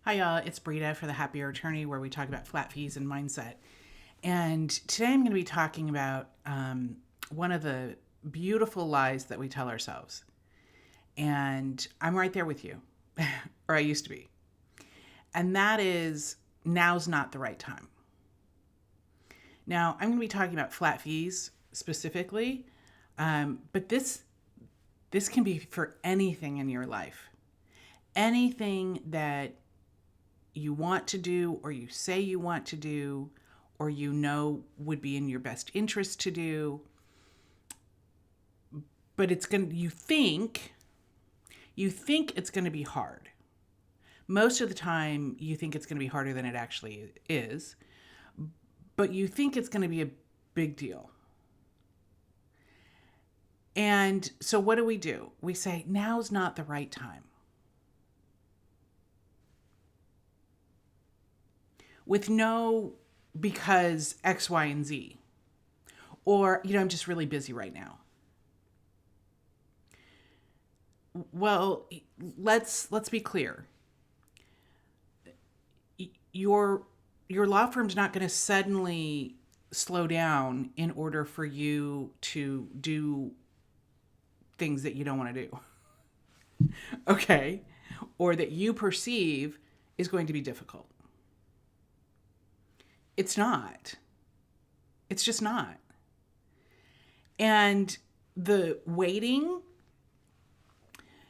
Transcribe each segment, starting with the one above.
Hi, y'all. It's Brita for the Happier Attorney, where we talk about flat fees and mindset. And today I'm going to be talking about one of the beautiful lies that we tell ourselves. And I'm right there with you, or I used to be. And that is now's not the right time. Now, I'm going to be talking about flat fees specifically, but this can be for anything in your life. Anything that you want to do or you say you want to do or you know would be in your best interest to do, but you think it's going to be hard. Most of the time you think it's going to be harder than it actually is, but you think it's going to be a big deal. And so what do? We say now's not the right time. With no because X, Y, and Z. Or, I'm just really busy right now. Well, let's be clear. Your your law firm's not going to suddenly slow down in order for you to do things that you don't want to do. Okay? Or that you perceive is going to be difficult. It's not. It's just not. And the waiting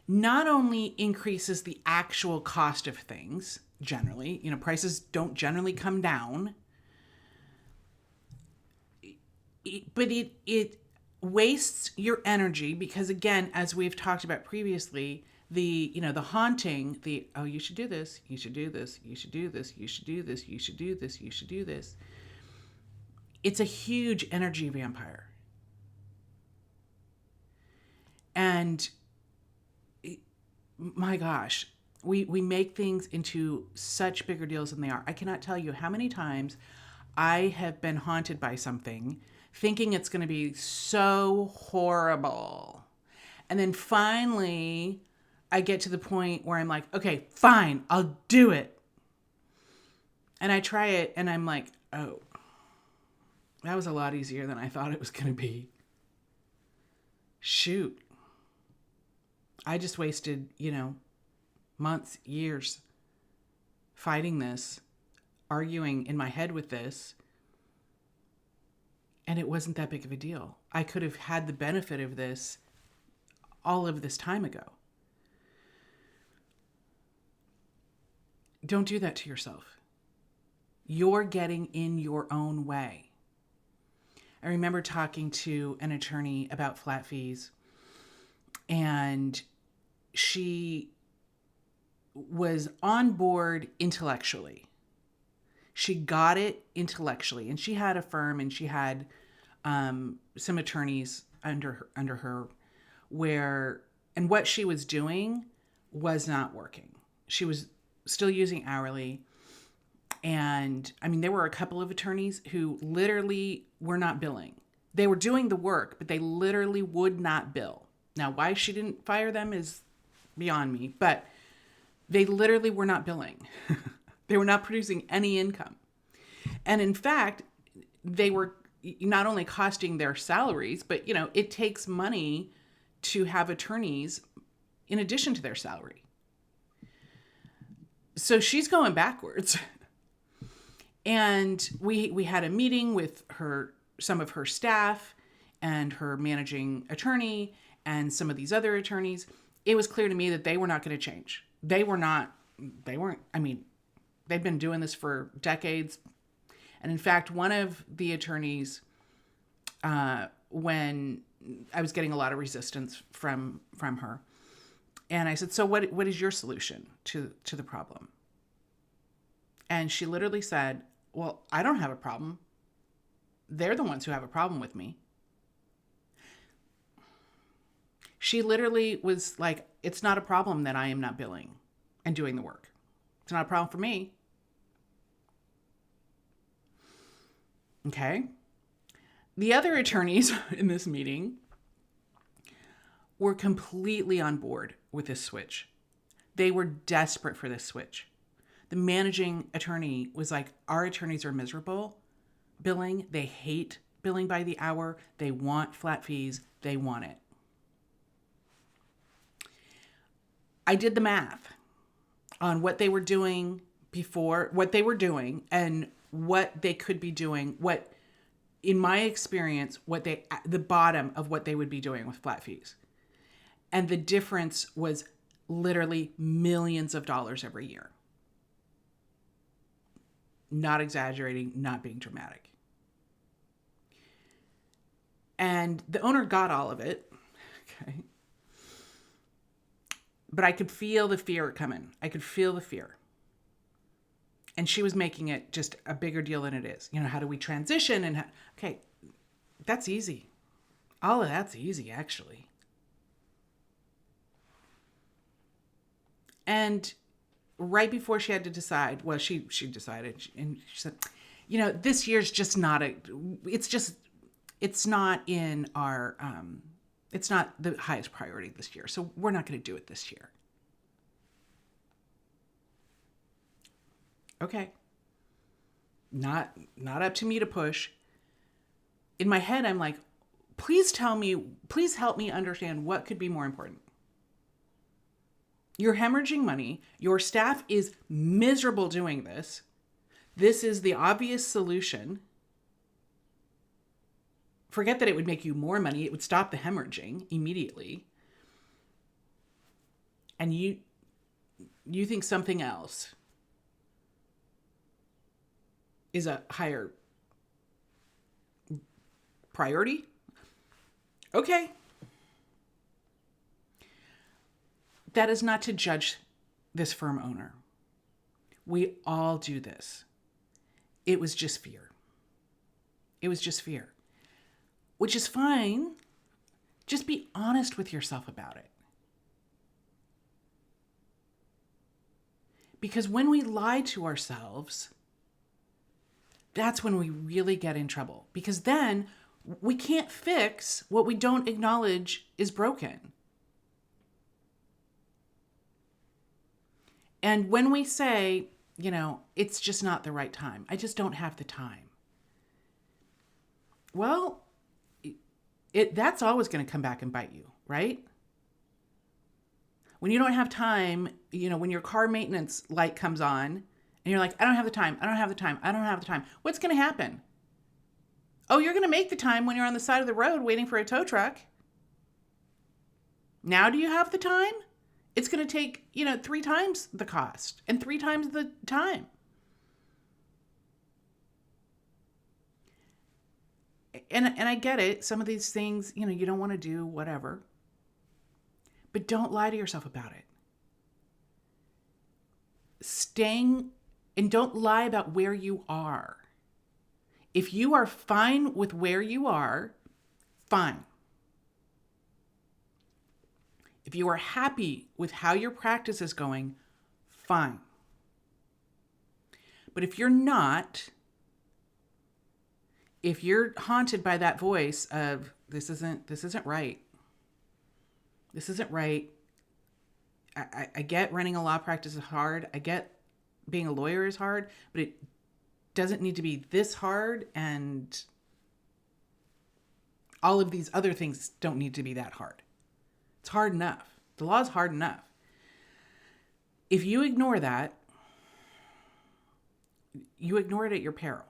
not only increases the actual cost of things, generally, prices don't generally come down, but it wastes your energy because, again, as we've talked about previously, the haunting, oh, you should do this, you should do this, you should do this, you should do this, you should do this, you should do this. It's a huge energy vampire. And my gosh, we make things into such bigger deals than they are. I cannot tell you how many times I have been haunted by something thinking it's going to be so horrible. And then finally, I get to the point where I'm like, okay, fine, I'll do it. And I try it and I'm like, oh, that was a lot easier than I thought it was going to be. Shoot. I just wasted, months, years fighting this, arguing in my head with this, and it wasn't that big of a deal. I could have had the benefit of this all of this time ago. Don't do that to yourself. You're getting in your own way. I remember talking to an attorney about flat fees, and she was on board intellectually. She got it intellectually, and she had a firm, and she had some attorneys under her, and what she was doing was not working. She was still using hourly, and there were a couple of attorneys who literally were not billing. They were doing the work, but they literally would not bill. Now, why she didn't fire them is beyond me, but they literally were not billing. They were not producing any income. And in fact, they were not only costing their salaries, but, it takes money to have attorneys in addition to their salary. So she's going backwards. And we had a meeting with some of her staff and her managing attorney and some of these other attorneys. It was clear to me that they were not going to change. They'd been doing this for decades. And in fact, one of the attorneys, when I was getting a lot of resistance from her, and I said, so what is your solution to the problem? And she literally said, well, I don't have a problem. They're the ones who have a problem with me. She literally was like, it's not a problem that I am not billing and doing the work. It's not a problem for me. Okay. The other attorneys in this meeting were completely on board with this switch. They were desperate for this switch. The managing attorney was like, our attorneys are miserable billing. They hate billing by the hour. They want flat fees. They want it. I did the math on what they were doing before, what they were doing and what they could be doing, what, in my experience, the bottom of what they would be doing with flat fees. And the difference was literally millions of dollars every year. Not exaggerating, not being dramatic. And the owner got all of it. Okay. But I could feel the fear coming. I could feel the fear. And she was making it just a bigger deal than it is. You know, how do we transition? Okay, that's easy. All of that's easy, actually. And right before she had to decide, well, she decided, and she said, you know, this year's just not it's not in our, it's not the highest priority this year. So we're not going to do it this year. Okay. Not up to me to push. In my head, I'm like, please help me understand what could be more important. You're hemorrhaging money. Your staff is miserable doing this. This is the obvious solution. Forget that it would make you more money. It would stop the hemorrhaging immediately. And you think something else is a higher priority? Okay. That is not to judge this firm owner. We all do this. It was just fear. It was just fear. Which is fine. Just be honest with yourself about it. Because when we lie to ourselves, that's when we really get in trouble. Because then we can't fix what we don't acknowledge is broken. And when we say, you know, it's just not the right time, I just don't have the time. Well, that's always going to come back and bite you, right? When you don't have time, you know, when your car maintenance light comes on and you're like, I don't have the time, what's going to happen? Oh, you're going to make the time when you're on the side of the road waiting for a tow truck. Now do you have the time? It's going to take, 3 times the cost and 3 times the time. And I get it. Some of these things, you don't want to do, whatever. But don't lie to yourself about it. And don't lie about where you are. If you are fine with where you are, fine. If you are happy with how your practice is going, fine. But if you're not, if you're haunted by that voice of this isn't right. This isn't right. I get running a law practice is hard. I get being a lawyer is hard, but it doesn't need to be this hard, and all of these other things don't need to be that hard. It's hard enough. The law is hard enough. If you ignore that, you ignore it at your peril.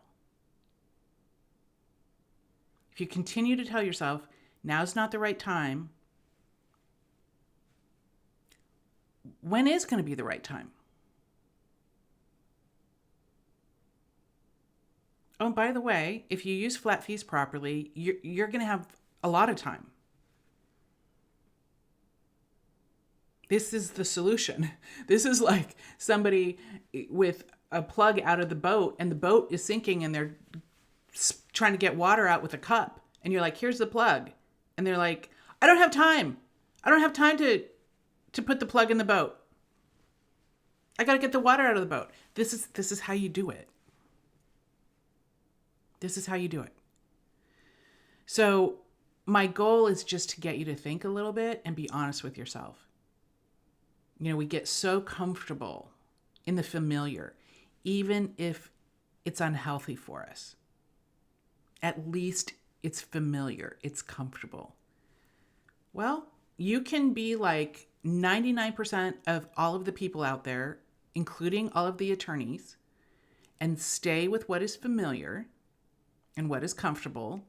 If you continue to tell yourself, now's not the right time, when is going to be the right time? Oh, and by the way, if you use flat fees properly, you're going to have a lot of time. This is the solution. This is like somebody with a plug out of the boat and the boat is sinking and they're trying to get water out with a cup. And you're like, here's the plug. And they're like, I don't have time. I don't have time to put the plug in the boat. I got to get the water out of the boat. This is how you do it. This is how you do it. So my goal is just to get you to think a little bit and be honest with yourself. We get so comfortable in the familiar, even if it's unhealthy for us. At least it's familiar, it's comfortable. Well, you can be like 99% of all of the people out there, including all of the attorneys, and stay with what is familiar and what is comfortable,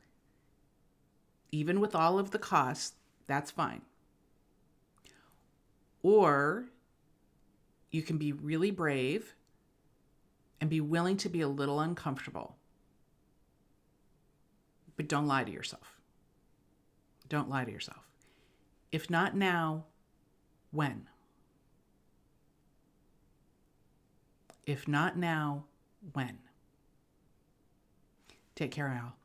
even with all of the costs, that's fine. Or you can be really brave and be willing to be a little uncomfortable. But don't lie to yourself. Don't lie to yourself. If not now, when? If not now, when? Take care, Al.